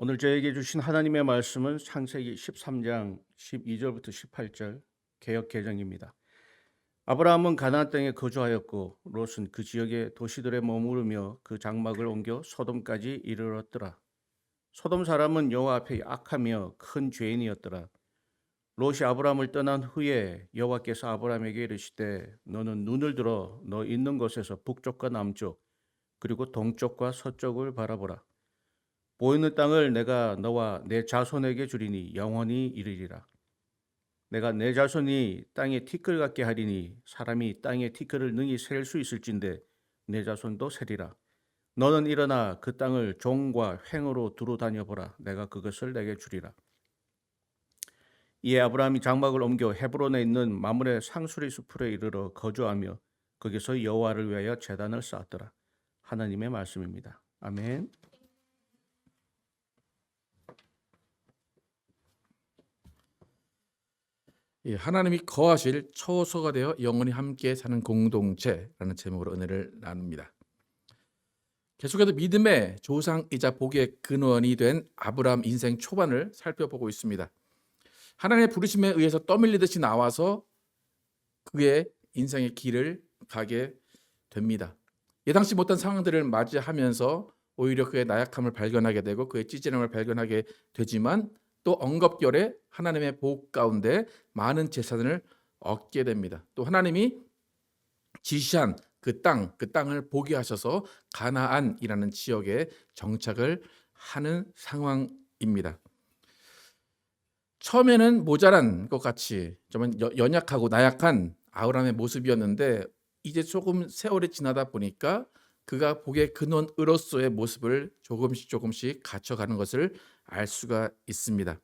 오늘 저에게 주신 하나님의 말씀은 창세기 13장 12절부터 18절 개역 개정입니다. 아브라함은 가나안 땅에 거주하였고 롯은 그 지역의 도시들에 머무르며 그 장막을 옮겨 소돔까지 이르렀더라. 소돔 사람은 여호와 앞에 악하며 큰 죄인이었더라. 롯이 아브라함을 떠난 후에 여호와께서 아브라함에게 이르시되 너는 눈을 들어 너 있는 곳에서 북쪽과 남쪽 그리고 동쪽과 서쪽을 바라보라. 보이는 땅을 내가 너와 내 자손에게 주리니 영원히 이르리라. 내가 내 자손이 땅에 티끌 같게 하리니 사람이 땅에 티끌을 능히 셀 수 있을진데 내 자손도 세리라. 너는 일어나 그 땅을 종과 횡으로 두루 다녀보라. 내가 그것을 내게 주리라. 이에 아브라함이 장막을 옮겨 헤브론에 있는 마므레 상수리 숲으로 이르러 거주하며 거기서 여호와를 위하여 제단을 쌓았더라. 하나님의 말씀입니다. 아멘. 하나님이 거하실 처소가 되어 영원히 함께 사는 공동체라는 제목으로 은혜를 나눕니다. 계속해서 믿음의 조상이자 복의 근원이 된 아브라함 인생 초반을 살펴보고 있습니다. 하나님의 부르심에 의해서 떠밀리듯이 나와서 그의 인생의 길을 가게 됩니다. 예상치 못한 상황들을 맞이하면서 오히려 그의 나약함을 발견하게 되고 그의 찌질함을 발견하게 되지만 또 엉겁결에 하나님의 복 가운데 많은 재산을 얻게 됩니다. 또 하나님이 지시한 그 땅을 보게 하셔서 가나안이라는 지역에 정착을 하는 상황입니다. 처음에는 모자란 것 같이 좀 연약하고 나약한 아브라함의 모습이었는데 이제 조금 세월이 지나다 보니까 그가 복의 근원으로서의 모습을 조금씩 갖춰가는 것을 알 수가 있습니다.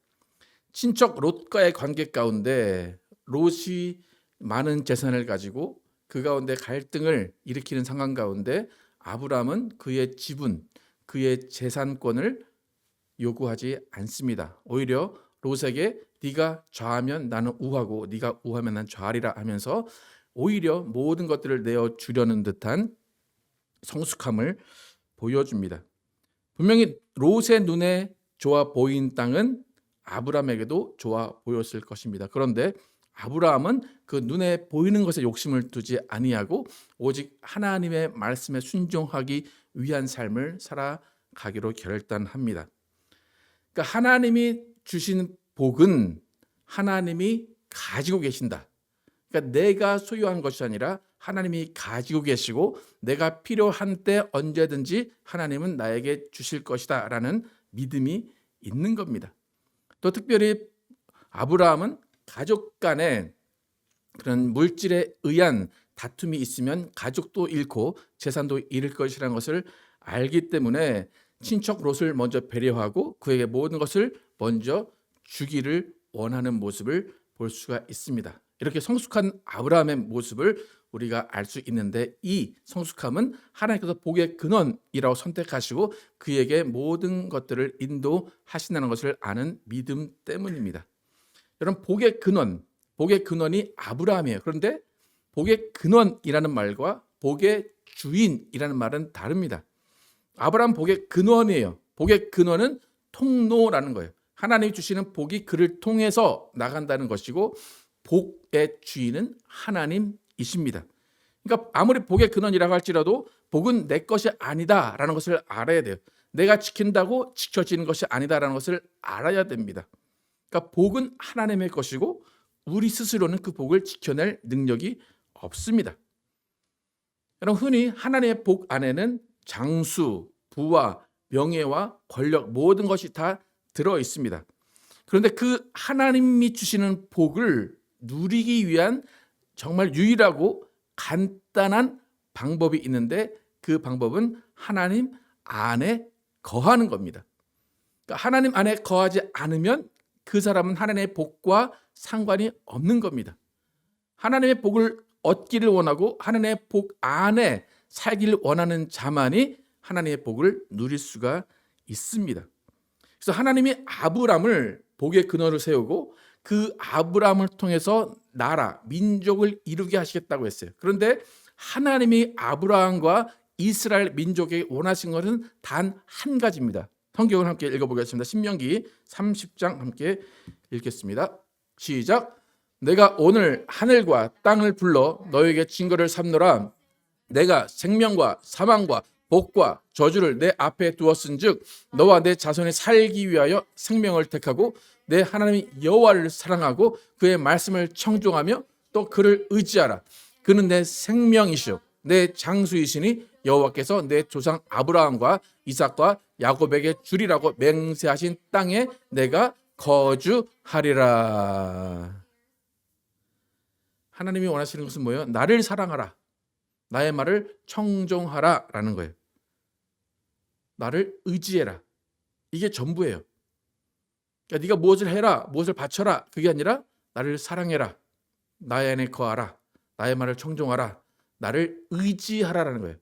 친척 롯과의 관계 가운데 롯이 많은 재산을 가지고 그 가운데 갈등을 일으키는 상황 가운데 아브라함은 그의 지분, 그의 재산권을 요구하지 않습니다. 오히려 롯에게 네가 좌하면 나는 우하고 네가 우하면 난 좌하리라 하면서 오히려 모든 것들을 내어주려는 듯한 성숙함을 보여줍니다. 분명히 롯의 눈에 좋아 보인 땅은 아브라함에게도 좋아 보였을 것입니다. 그런데 아브라함은 그 눈에 보이는 것에 욕심을 두지 아니하고 오직 하나님의 말씀에 순종하기 위한 삶을 살아가기로 결단합니다. 그러니까 하나님이 주신 복은 하나님이 가지고 계신다. 그러니까 내가 소유한 것이 아니라 하나님이 가지고 계시고 내가 필요한 때 언제든지 하나님은 나에게 주실 것이다 라는 믿음이 있는 겁니다. 또 특별히 아브라함은 가족 간에 그런 물질에 의한 다툼이 있으면 가족도 잃고 재산도 잃을 것이라는 것을 알기 때문에 친척 롯을 먼저 배려하고 그에게 모든 것을 먼저 주기를 원하는 모습을 볼 수가 있습니다. 이렇게 성숙한 아브라함의 모습을 우리가 알 수 있는데 이 성숙함은 하나님께서 복의 근원이라고 선택하시고 그에게 모든 것들을 인도하신다는 것을 아는 믿음 때문입니다. 여러분 복의 근원이 아브라함이에요. 그런데 복의 근원이라는 말과 복의 주인이라는 말은 다릅니다. 아브라함 복의 근원이에요. 복의 근원은 통로라는 거예요. 하나님이 주시는 복이 그를 통해서 나간다는 것이고 복의 주인은 하나님이십니다. 그러니까 아무리 복의 근원이라고 할지라도 복은 내 것이 아니다라는 것을 알아야 돼요. 내가 지킨다고 지켜지는 것이 아니다라는 것을 알아야 됩니다. 그러니까 복은 하나님의 것이고 우리 스스로는 그 복을 지켜낼 능력이 없습니다. 여러분 흔히 하나님의 복 안에는 장수, 부와 명예와 권력 모든 것이 다 들어 있습니다. 그런데 그 하나님이 주시는 복을 누리기 위한 정말 유일하고 간단한 방법이 있는데 그 방법은 하나님 안에 거하는 겁니다. 그러니까 하나님 안에 거하지 않으면 그 사람은 하나님의 복과 상관이 없는 겁니다. 하나님의 복을 얻기를 원하고 하나님의 복 안에 살기를 원하는 자만이 하나님의 복을 누릴 수가 있습니다. 그래서 하나님이 아브람을 복의 근원을 세우고 그 아브람을 통해서 나라, 민족을 이루게 하시겠다고 했어요. 그런데 하나님이 아브라함과 이스라엘 민족에게 원하신 것은 단 한 가지입니다. 성경을 함께 읽어보겠습니다. 신명기 30장 함께 읽겠습니다. 시작. 내가 오늘 하늘과 땅을 불러 너에게 증거를 삼노라. 내가 생명과 사망과 복과 저주를 내 앞에 두었은즉 너와 내 자손이 살기 위하여 생명을 택하고 내 하나님 여호와를 사랑하고 그의 말씀을 청종하며 또 그를 의지하라. 그는 내 생명이시오 내 장수이시니 여호와께서 내 조상 아브라함과 이삭과 야곱에게 주리라고 맹세하신 땅에 내가 거주하리라. 하나님이 원하시는 것은 뭐예요? 나를 사랑하라. 나의 말을 청종하라 라는 거예요. 나를 의지해라. 이게 전부예요. 그러니까 네가 무엇을 해라, 무엇을 바쳐라. 그게 아니라 나를 사랑해라. 나의 안에 거하라. 나의 말을 청종하라. 나를 의지하라라는 거예요.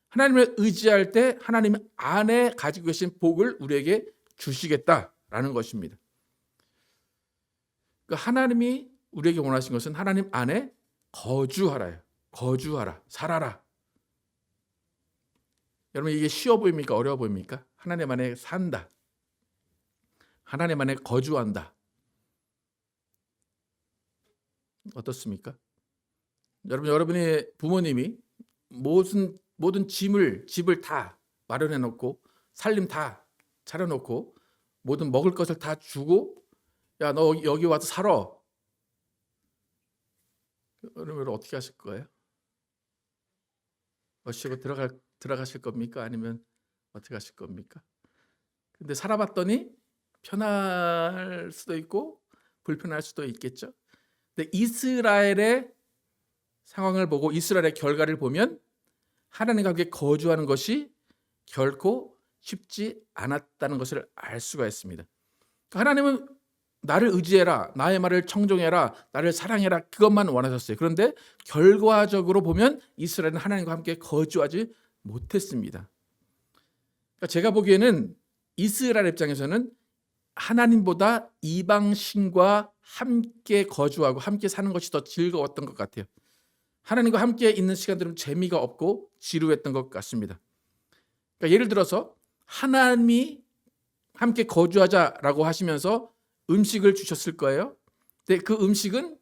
하나님을 의지할 때 하나님 안에 가지고 계신 복을 우리에게 주시겠다라는 것입니다. 그러니까 하나님이 우리에게 원하신 것은 하나님 안에 거주하라요. 거주하라, 살아라. 여러분 이게 쉬워 보입니까? 어려워 보입니까? 하나님 안에 산다. 하나님 안에 거주한다. 어떻습니까? 여러분의 부모님이 모든 집을 다 마련해 놓고 살림 다 차려놓고 모든 먹을 것을 다 주고 야 너 여기 와서 살아. 여러분 어떻게 하실 거예요? 어시고 들어가실 겁니까? 아니면 어떻게 하실 겁니까? 근데 살아봤더니 편할 수도 있고 불편할 수도 있겠죠. 근데 이스라엘의 상황을 보고 이스라엘의 결과를 보면 하나님과 함께 거주하는 것이 결코 쉽지 않았다는 것을 알 수가 있습니다. 하나님은 나를 의지해라, 나의 말을 청종해라, 나를 사랑해라 그것만 원하셨어요. 그런데 결과적으로 보면 이스라엘은 하나님과 함께 거주하지 못했습니다. 그러니까 제가 보기에는 이스라엘 입장에서는 하나님보다 이방신과 함께 거주하고 함께 사는 것이 더 즐거웠던 것 같아요. 하나님과 함께 있는 시간들은 재미가 없고 지루했던 것 같습니다. 그러니까 예를 들어서 하나님이 함께 거주하자라고 하시면서 음식을 주셨을 거예요. 근데 그 음식은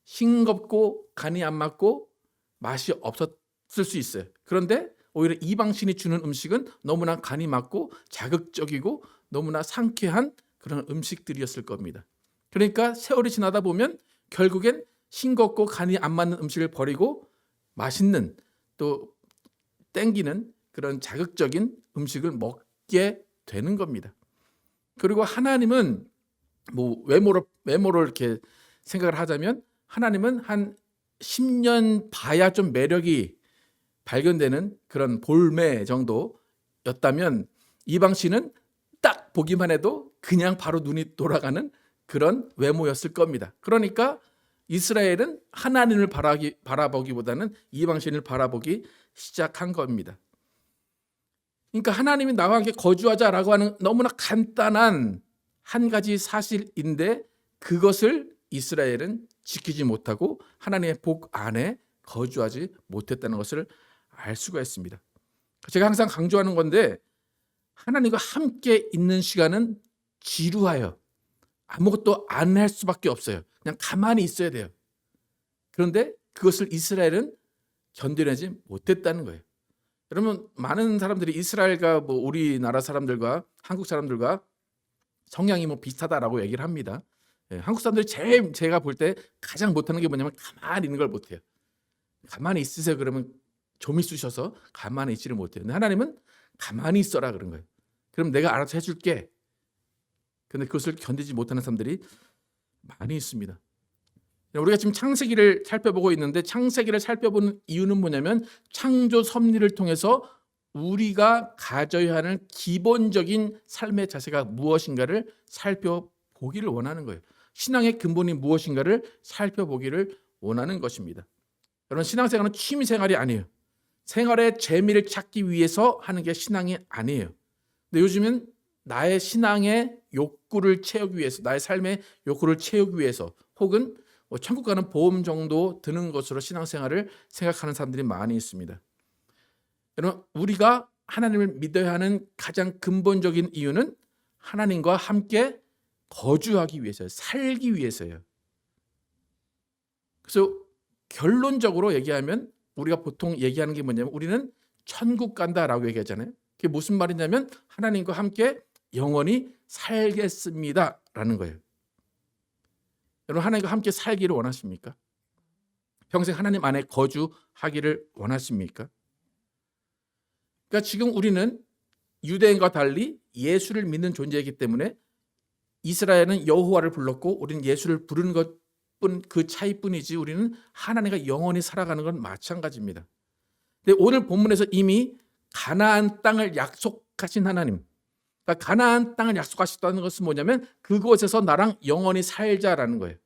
싱겁고 간이 안 맞고 맛이 없었을 수 있어요. 그런데 오히려 이방신이 주는 음식은 너무나 간이 맞고 자극적이고 너무나 상쾌한 그런 음식들이었을 겁니다. 그러니까 세월이 지나다 보면 결국엔 싱겁고 간이 안 맞는 음식을 버리고 맛있는 또 땡기는 그런 자극적인 음식을 먹게 되는 겁니다. 그리고 하나님은 뭐 외모로 이렇게 생각을 하자면 하나님은 한 10년 봐야 좀 매력이 발견되는 그런 볼매 정도였다면 이방신은 딱 보기만 해도 그냥 바로 눈이 돌아가는 그런 외모였을 겁니다. 그러니까 이스라엘은 하나님을 바라보기보다는 이방신을 바라보기 시작한 겁니다. 그러니까 하나님이 나와 함께 거주하자라고 하는 너무나 간단한 한 가지 사실인데 그것을 이스라엘은 지키지 못하고 하나님의 복 안에 거주하지 못했다는 것을 알 수가 있습니다. 제가 항상 강조하는 건데 하나님과 함께 있는 시간은 지루해요. 아무것도 안 할 수밖에 없어요. 그냥 가만히 있어야 돼요. 그런데 그것을 이스라엘은 견뎌내지 못했다는 거예요. 여러분 많은 사람들이 이스라엘과 뭐 우리나라 사람들과 한국 사람들과 성향이 뭐 비슷하다라고 얘기를 합니다. 한국 사람들이 제일 제가 볼 때 가장 못하는 게 뭐냐면 가만히 있는 걸 못해요. 가만히 있으세요 그러면 좀 있으셔서 가만히 있지를 못해요. 근데 하나님은 가만히 있어라 그런 거예요. 그럼 내가 알아서 해줄게. 근데 그것을 견디지 못하는 사람들이 많이 있습니다. 우리가 지금 창세기를 살펴보고 있는데 창세기를 살펴보는 이유는 뭐냐면 창조 섭리를 통해서 우리가 가져야 하는 기본적인 삶의 자세가 무엇인가를 살펴보기를 원하는 거예요. 신앙의 근본이 무엇인가를 살펴보기를 원하는 것입니다. 여러분 신앙생활은 취미생활이 아니에요. 생활의 재미를 찾기 위해서 하는 게 신앙이 아니에요. 근데 요즘은 나의 신앙의 욕구를 채우기 위해서 나의 삶의 욕구를 채우기 위해서 혹은 천국 가는 보험 정도 드는 것으로 신앙생활을 생각하는 사람들이 많이 있습니다. 여러분 우리가 하나님을 믿어야 하는 가장 근본적인 이유는 하나님과 함께 거주하기 위해서예요. 살기 위해서예요. 그래서 결론적으로 얘기하면 우리가 보통 얘기하는 게 뭐냐면 우리는 천국 간다라고 얘기하잖아요. 그게 무슨 말이냐면 하나님과 함께 영원히 살겠습니다라는 거예요. 여러분 하나님과 함께 살기를 원하십니까? 평생 하나님 안에 거주하기를 원하십니까? 그러니까 지금 우리는 유대인과 달리 예수를 믿는 존재이기 때문에 이스라엘은 여호와를 불렀고 우리는 예수를 부르는 것뿐 그 차이뿐이지 우리는 하나님과 영원히 살아가는 건 마찬가지입니다. 근데 오늘 본문에서 이미 가나안 땅을 약속하신 하나님, 그러니까 가나안 땅을 약속하셨다는 것은 뭐냐면 그곳에서 나랑 영원히 살자라는 거예요.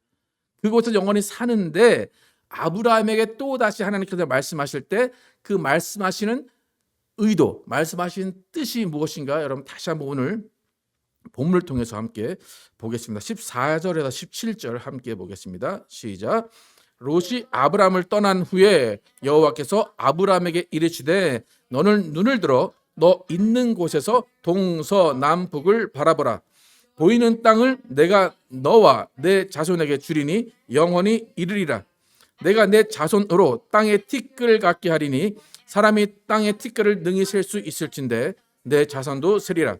그곳에서 영원히 사는데 아브라함에게 또다시 하나님께서 말씀하실 때 그 말씀하시는 의도, 말씀하신 뜻이 무엇인가 여러분 다시 한번 오늘 본문을 통해서 함께 보겠습니다. 14절에서 17절 함께 보겠습니다. 시작. 롯이 아브라함을 떠난 후에 여호와께서 아브라함에게 이르시되 너는 눈을 들어 너 있는 곳에서 동서남북을 바라보라. 보이는 땅을 내가 너와 내 자손에게 주리니 영원히 이르리라. 내가 내 자손으로 땅에 티끌 같게 하리니 사람이 땅에 티끌을 능히 셀 수 있을진데 내 자손도 세리라.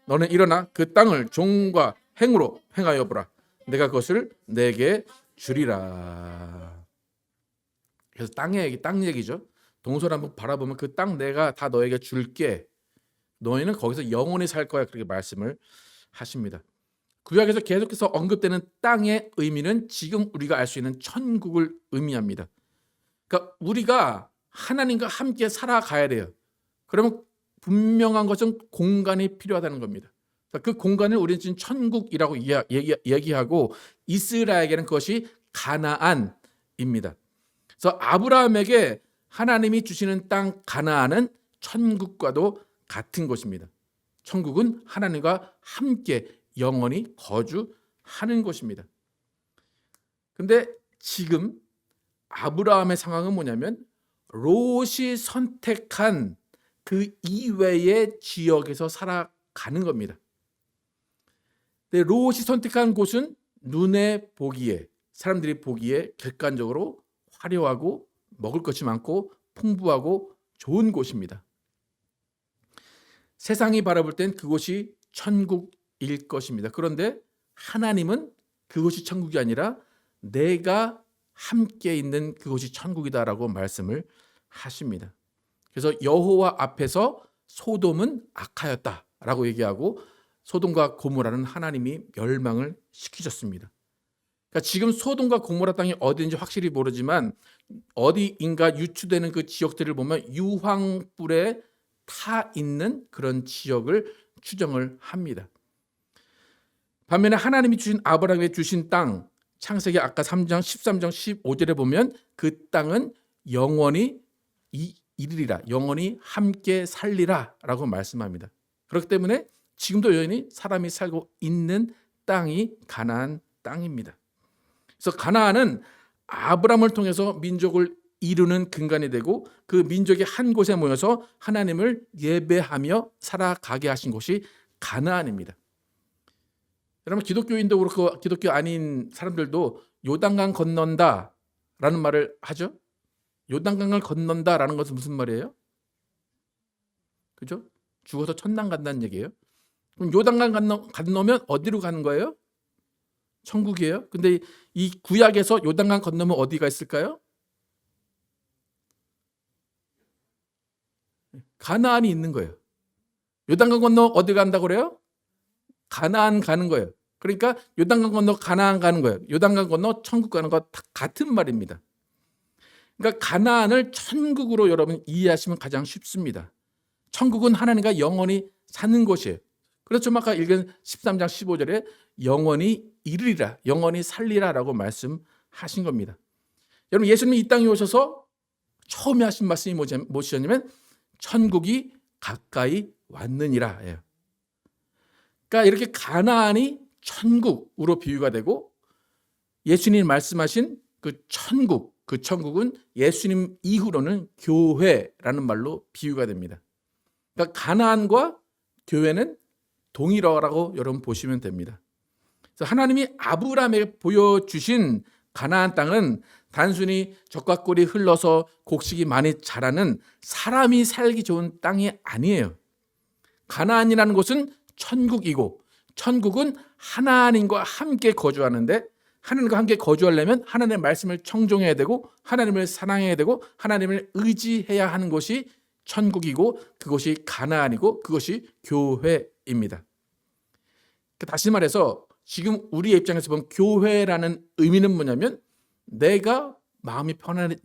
너는 일어나 그 땅을 종과 행으로 행하여 보라. 내가 그것을 내게 주리라. 그래서 땅 얘기죠. 동서남북 바라보면 그 땅 내가 다 너에게 줄게. 너희는 거기서 영원히 살 거야. 그렇게 말씀을 하십니다. 구약에서 계속해서 언급되는 땅의 의미는 지금 우리가 알 수 있는 천국을 의미합니다. 그러니까 우리가 하나님과 함께 살아가야 돼요. 그러면 분명한 것은 공간이 필요하다는 겁니다. 그 공간을 우리는 지금 천국이라고 얘기하고 이스라엘에게는 그것이 가나안입니다. 그래서 아브라함에게 하나님이 주시는 땅 가나안은 천국과도 같은 곳입니다. 천국은 하나님과 함께 영원히 거주하는 곳입니다. 근데 지금 아브라함의 상황은 뭐냐면 롯이 선택한 그 이외의 지역에서 살아가는 겁니다. 근데 롯이 선택한 곳은 눈에 보기에 사람들이 보기에 객관적으로 화려하고 먹을 것이 많고 풍부하고 좋은 곳입니다. 세상이 바라볼 땐 그곳이 천국일 것입니다. 그런데 하나님은 그곳이 천국이 아니라 내가 함께 있는 그곳이 천국이다라고 말씀을 하십니다. 그래서 여호와 앞에서 소돔은 악하였다라고 얘기하고 소돔과 고모라는 하나님이 멸망을 시키셨습니다. 그러니까 지금 소돔과 고모라 땅이 어디인지 확실히 모르지만 어디인가 유추되는 그 지역들을 보면 유황불에 타 있는 그런 지역을 추정을 합니다. 반면에 하나님이 주신 아브라함에게 주신 땅 창세기 아까 3장 13장 15절에 보면 그 땅은 영원히 이르리라, 영원히 함께 살리라 라고 말씀합니다. 그렇기 때문에 지금도 여전히 사람이 살고 있는 땅이 가나안 땅입니다. 그래서 가나안은 아브라함을 통해서 민족을 이루는 근간이 되고 그 민족이 한 곳에 모여서 하나님을 예배하며 살아가게 하신 곳이 가나안입니다. 여러분 기독교인도 그렇고 기독교 아닌 사람들도 요단강 건넌다라는 말을 하죠. 요단강을 건넌다라는 것은 무슨 말이에요? 그죠? 죽어서 천당 간다는 얘기예요. 그럼 요단강 건너면 어디로 가는 거예요? 천국이에요. 근데 이 구약에서 요단강 건너면 어디가 있을까요? 가나안이 있는 거예요. 요단강 건너 어디 간다고 그래요? 가나안 가는 거예요. 그러니까 요단강 건너 가나안 가는 거예요. 요단강 건너 천국 가는 거 다 같은 말입니다. 그러니까 가나안을 천국으로 여러분 이해하시면 가장 쉽습니다. 천국은 하나님과 영원히 사는 곳이에요. 그래서 좀 아까 읽은 13장 15절에 영원히 이르리라, 영원히 살리라라고 말씀하신 겁니다. 여러분 예수님이 이 땅에 오셔서 처음에 하신 말씀이 무엇이었냐면 천국이 가까이 왔느니라예요. 그러니까 이렇게 가나안이 천국으로 비유가 되고 예수님이 말씀하신 그 천국은 예수님 이후로는 교회라는 말로 비유가 됩니다. 그러니까 가나안과 교회는 동일하라고 여러분 보시면 됩니다. 그래서 하나님이 아브라함에게 보여주신 가나안 땅은 단순히 적과 꿀이 흘러서 곡식이 많이 자라는 사람이 살기 좋은 땅이 아니에요. 가나안이라는 곳은 천국이고, 천국은 하나님과 함께 거주하는데, 하나님과 함께 거주하려면 하나님의 말씀을 청종해야 되고, 하나님을 사랑해야 되고, 하나님을 의지해야 하는 곳이 천국이고, 그것이 가나안이고, 그것이 교회입니다. 다시 말해서 지금 우리의 입장에서 보면 교회라는 의미는 뭐냐면, 내가 마음이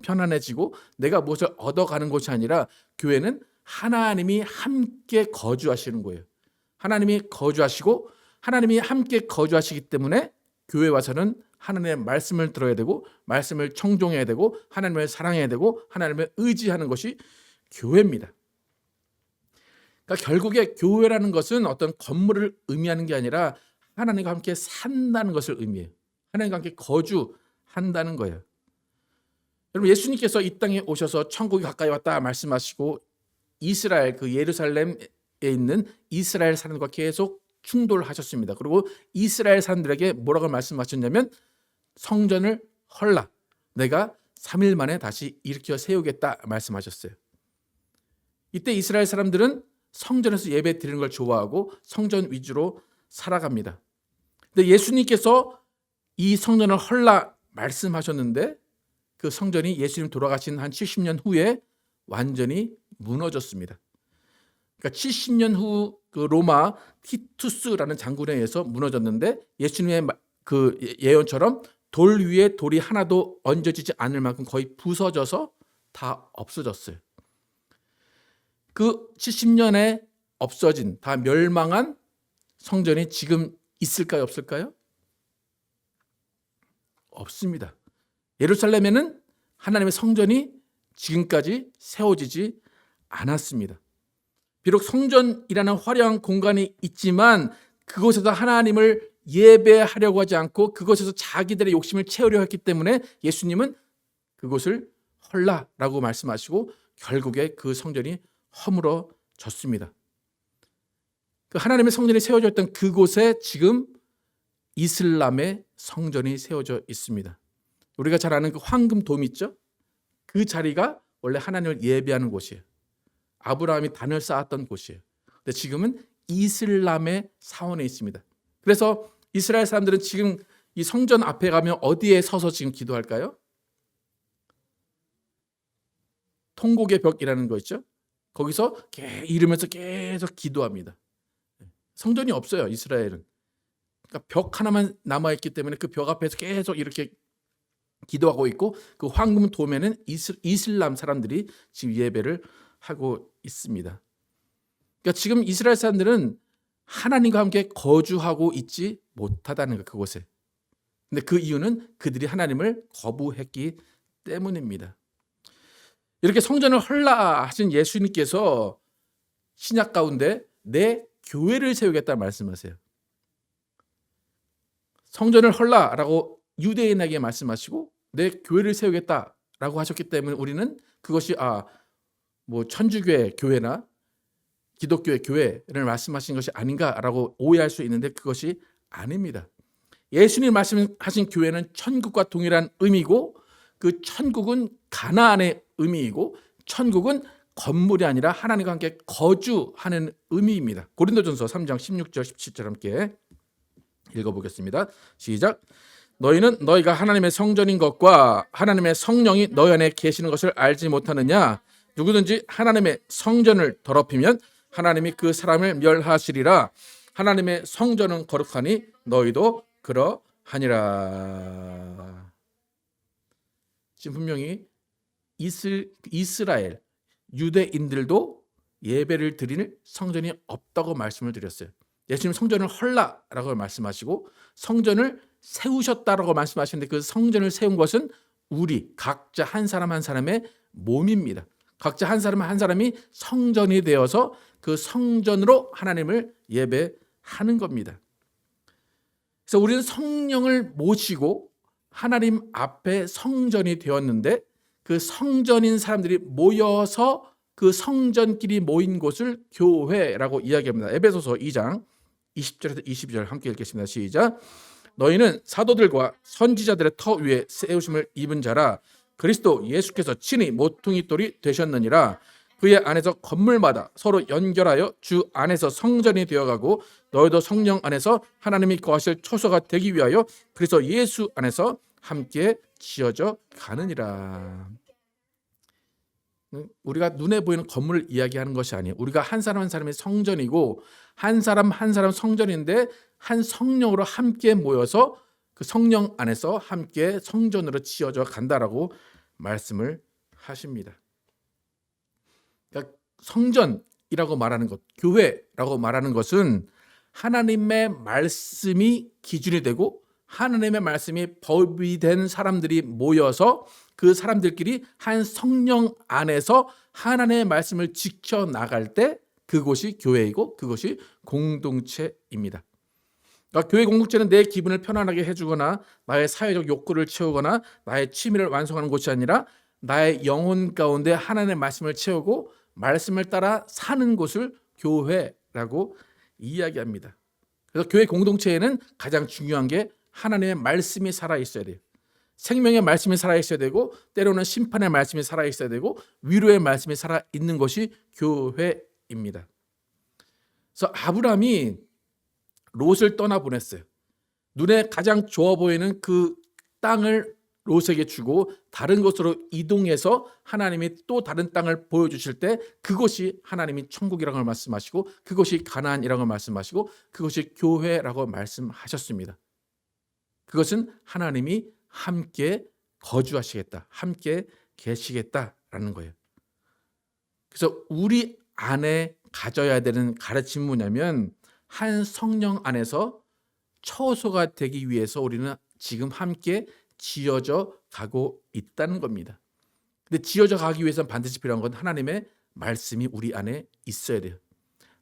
편안해지고 내가 무엇을 얻어가는 것이 아니라, 교회는 하나님이 함께 거주하시는 거예요. 하나님이 거주하시고 하나님이 함께 거주하시기 때문에 교회 와서는 하나님의 말씀을 들어야 되고, 말씀을 청종해야 되고, 하나님을 사랑해야 되고, 하나님을 의지하는 것이 교회입니다. 그러니까 결국에 교회라는 것은 어떤 건물을 의미하는 게 아니라 하나님과 함께 산다는 것을 의미해요. 하나님과 함께 거주한다는 거예요. 여러분, 예수님께서 이 땅에 오셔서 천국이 가까이 왔다 말씀하시고, 이스라엘, 그 예루살렘에 있는 이스라엘 사람들과 계속 충돌하셨습니다. 그리고 이스라엘 사람들에게 뭐라고 말씀하셨냐면, 성전을 헐라, 내가 3일 만에 다시 일으켜 세우겠다 말씀하셨어요. 이때 이스라엘 사람들은 성전에서 예배 드리는 걸 좋아하고 성전 위주로 살아갑니다. 근데 예수님께서 이 성전을 헐라 말씀하셨는데, 그 성전이 예수님 돌아가신 한 70년 후에 완전히 무너졌습니다. 그러니까 70년 후 그 로마 티투스라는 장군에 의해서 무너졌는데, 예수님의 그 예언처럼 돌 위에 돌이 하나도 얹어지지 않을 만큼 거의 부서져서 다 없어졌어요. 그 70년에 없어진, 다 멸망한 성전이 지금 있을까요, 없을까요? 없습니다. 예루살렘에는 하나님의 성전이 지금까지 세워지지 않았습니다. 비록 성전이라는 화려한 공간이 있지만 그곳에서 하나님을 예배하려고 하지 않고 그곳에서 자기들의 욕심을 채우려 했기 때문에 예수님은 그곳을 헐라라고 말씀하시고 결국에 그 성전이 허물어졌습니다. 그 하나님의 성전이 세워져 있던 그곳에 지금 이슬람의 성전이 세워져 있습니다. 우리가 잘 아는 그 황금돔 있죠? 그 자리가 원래 하나님을 예배하는 곳이에요. 아브라함이 단을 쌓았던 곳이에요. 근데 지금은 이슬람의 사원에 있습니다. 그래서 이스라엘 사람들은 지금 이 성전 앞에 가면 어디에 서서 지금 기도할까요? 통곡의 벽이라는 거 있죠? 거기서 이러면서 계속 기도합니다. 성전이 없어요, 이스라엘은. 그러니까 벽 하나만 남아있기 때문에 그 벽 앞에서 계속 이렇게 기도하고 있고, 그 황금 도면은 이슬람 사람들이 지금 예배를 하고 있습니다. 그러니까 지금 이스라엘 사람들은 하나님과 함께 거주하고 있지 못하다는 거, 그곳에. 근데 그 이유는 그들이 하나님을 거부했기 때문입니다. 이렇게 성전을 헐라 하신 예수님께서 신약 가운데 내 교회를 세우겠다 말씀하세요. 성전을 헐라라고 유대인에게 말씀하시고 내 교회를 세우겠다라고 하셨기 때문에 우리는 그것이 천주교회 교회나 기독교의 교회를 말씀하신 것이 아닌가라고 오해할 수 있는데 그것이 아닙니다. 예수님 말씀하신 교회는 천국과 동일한 의미고, 그 천국은 가나안의 의미이고, 천국은 건물이 아니라 하나님과 함께 거주하는 의미입니다. 고린도전서 3장 16절 17절 함께 읽어보겠습니다. 시작. 너희는 너희가 하나님의 성전인 것과 하나님의 성령이 너희 안에 계시는 것을 알지 못하느냐? 누구든지 하나님의 성전을 더럽히면 하나님이 그 사람을 멸하시리라. 하나님의 성전은 거룩하니 너희도 그러하니라. 지금 분명히 이스라엘 유대인들도 예배를 드릴 성전이 없다고 말씀을 드렸어요. 예수님 성전을 헐라라고 말씀하시고 성전을 세우셨다라고 말씀하시는데, 그 성전을 세운 것은 우리 각자 한 사람 한 사람의 몸입니다. 각자 한 사람 한 사람이 성전이 되어서 그 성전으로 하나님을 예배하는 겁니다. 그래서 우리는 성령을 모시고 하나님 앞에 성전이 되었는데, 그 성전인 사람들이 모여서 그 성전끼리 모인 곳을 교회라고 이야기합니다. 에베소서 2장 20절에서 22절 함께 읽겠습니다. 시작. 너희는 사도들과 선지자들의 터 위에 세우심을 입은 자라. 그리스도 예수께서 친히 모퉁이 돌이 되셨느니라. 그의 안에서 건물마다 서로 연결하여 주 안에서 성전이 되어가고 너희도 성령 안에서 하나님이 거하실 초소가 되기 위하여 그래서 예수 안에서 함께 지어져 가느니라. 우리가 눈에 보이는 건물을 이야기하는 것이 아니에요. 우리가 한 사람 한 사람이 성전이고 한 사람 한 사람 성전인데 한 성령으로 함께 모여서 그 성령 안에서 함께 성전으로 지어져 간다라고 말씀을 하십니다. 그러니까 성전이라고 말하는 것, 교회라고 말하는 것은 하나님의 말씀이 기준이 되고 하나님의 말씀이 법이 된 사람들이 모여서 그 사람들끼리 한 성령 안에서 하나님의 말씀을 지켜나갈 때 그곳이 교회이고 그것이 공동체입니다. 그러니까 교회 공동체는 내 기분을 편안하게 해주거나 나의 사회적 욕구를 채우거나 나의 취미를 완성하는 곳이 아니라 나의 영혼 가운데 하나님의 말씀을 채우고 말씀을 따라 사는 곳을 교회라고 이야기합니다. 그래서 교회 공동체에는 가장 중요한 게 하나님의 말씀이 살아있어야 돼요. 생명의 말씀이 살아있어야 되고 때로는 심판의 말씀이 살아있어야 되고 위로의 말씀이 살아있는 것이 교회입니다. 그래서 아브라함이 롯을 떠나보냈어요. 눈에 가장 좋아 보이는 그 땅을 롯에게 주고 다른 곳으로 이동해서 하나님이 또 다른 땅을 보여주실 때 그것이 하나님이 천국이라고 말씀하시고 그것이 가나안이라고 말씀하시고 그것이 교회라고 말씀하셨습니다. 그것은 하나님이 함께 거주하시겠다, 함께 계시겠다라는 거예요. 그래서 우리 안에 가져야 되는 가르침은 뭐냐면 한 성령 안에서 처소가 되기 위해서 우리는 지금 함께 지어져 가고 있다는 겁니다. 근데 지어져 가기 위해서는 반드시 필요한 건 하나님의 말씀이 우리 안에 있어야 돼요.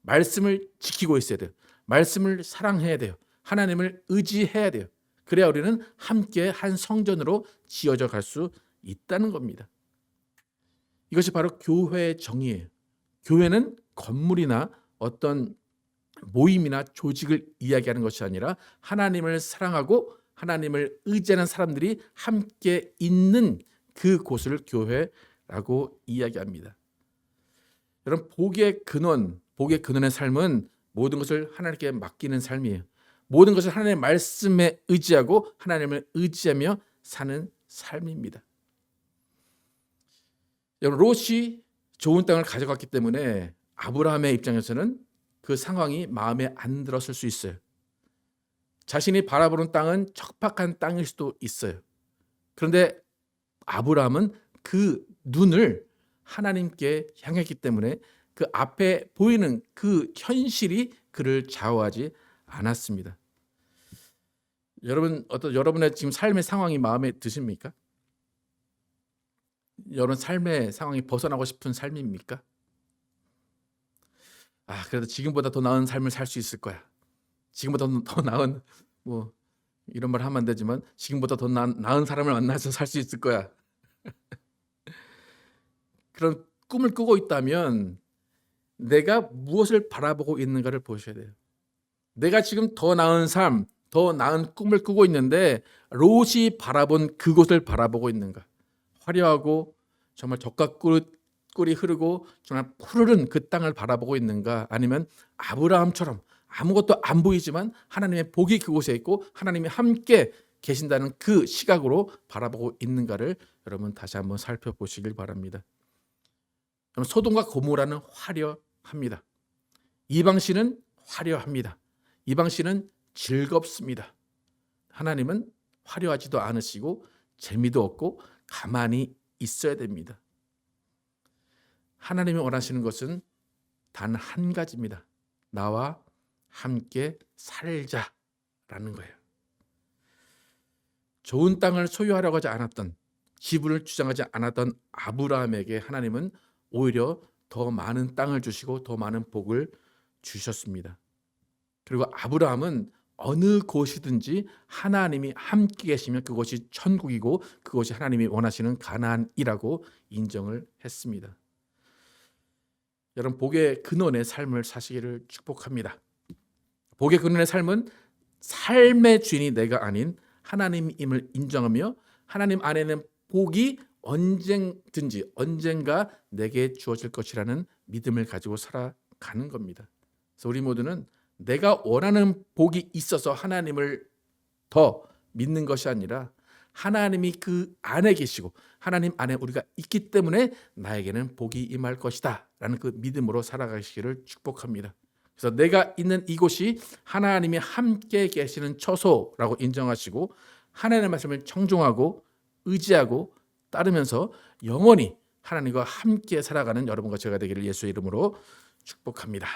말씀을 지키고 있어야 돼요. 말씀을 사랑해야 돼요. 하나님을 의지해야 돼요. 그래야 우리는 함께 한 성전으로 지어져 갈 수 있다는 겁니다. 이것이 바로 교회의 정의예요. 교회는 건물이나 어떤 모임이나 조직을 이야기하는 것이 아니라 하나님을 사랑하고 하나님을 의지하는 사람들이 함께 있는 그곳을 교회라고 이야기합니다. 여러분, 복의 근원의 삶은 모든 것을 하나님께 맡기는 삶이에요. 모든 것을 하나님의 말씀에 의지하고 하나님을 의지하며 사는 삶입니다. 여러분, 롯이 좋은 땅을 가져갔기 때문에 아브라함의 입장에서는 그 상황이 마음에 안 들었을 수 있어요. 자신이 바라보는 땅은 척박한 땅일 수도 있어요. 그런데 아브라함은 그 눈을 하나님께 향했기 때문에 그 앞에 보이는 그 현실이 그를 좌우하지 않았습니다. 여러분의 지금 삶의 상황이 마음에 드십니까? 여러분 삶의 상황이 벗어나고 싶은 삶입니까? 그래도 지금보다 더 나은 삶을 살 수 있을 거야. 지금보다 더 나은 이런 말 하면 안 되지만 지금보다 더 나은 사람을 만나서 살 수 있을 거야. 그런 꿈을 꾸고 있다면 내가 무엇을 바라보고 있는가를 보셔야 돼요. 내가 지금 더 나은 삶, 더 나은 꿈을 꾸고 있는데 롯이 바라본 그곳을 바라보고 있는가? 화려하고 정말 젖과 꿀이 흐르고 정말 푸르른 그 땅을 바라보고 있는가? 아니면 아브라함처럼 아무것도 안 보이지만 하나님의 복이 그곳에 있고 하나님이 함께 계신다는 그 시각으로 바라보고 있는가를 여러분 다시 한번 살펴보시길 바랍니다. 소돔과 고모라는 화려합니다. 이방신은 화려합니다. 이방신은 즐겁습니다. 하나님은 화려하지도 않으시고 재미도 없고 가만히 있어야 됩니다. 하나님이 원하시는 것은 단 한 가지입니다. 나와 함께 살자라는 거예요. 좋은 땅을 소유하려고 하지 않았던, 지분을 주장하지 않았던 아브라함에게 하나님은 오히려 더 많은 땅을 주시고 더 많은 복을 주셨습니다. 그리고 아브라함은 어느 곳이든지 하나님이 함께 계시면 그것이 천국이고 그것이 하나님이 원하시는 가나안이라고 인정을 했습니다. 여러분 복의 근원의 삶을 사시기를 축복합니다. 복의 근원의 삶은 삶의 주인이 내가 아닌 하나님임을 인정하며 하나님 안에는 복이 언젠든지 언젠가 내게 주어질 것이라는 믿음을 가지고 살아가는 겁니다. 그래서 우리 모두는 내가 원하는 복이 있어서 하나님을 더 믿는 것이 아니라 하나님이 그 안에 계시고 하나님 안에 우리가 있기 때문에 나에게는 복이 임할 것이다 라는 그 믿음으로 살아가시기를 축복합니다. 그래서 내가 있는 이곳이 하나님이 함께 계시는 처소라고 인정하시고 하나님의 말씀을 청종하고 의지하고 따르면서 영원히 하나님과 함께 살아가는 여러분과 제가 되기를 예수의 이름으로 축복합니다.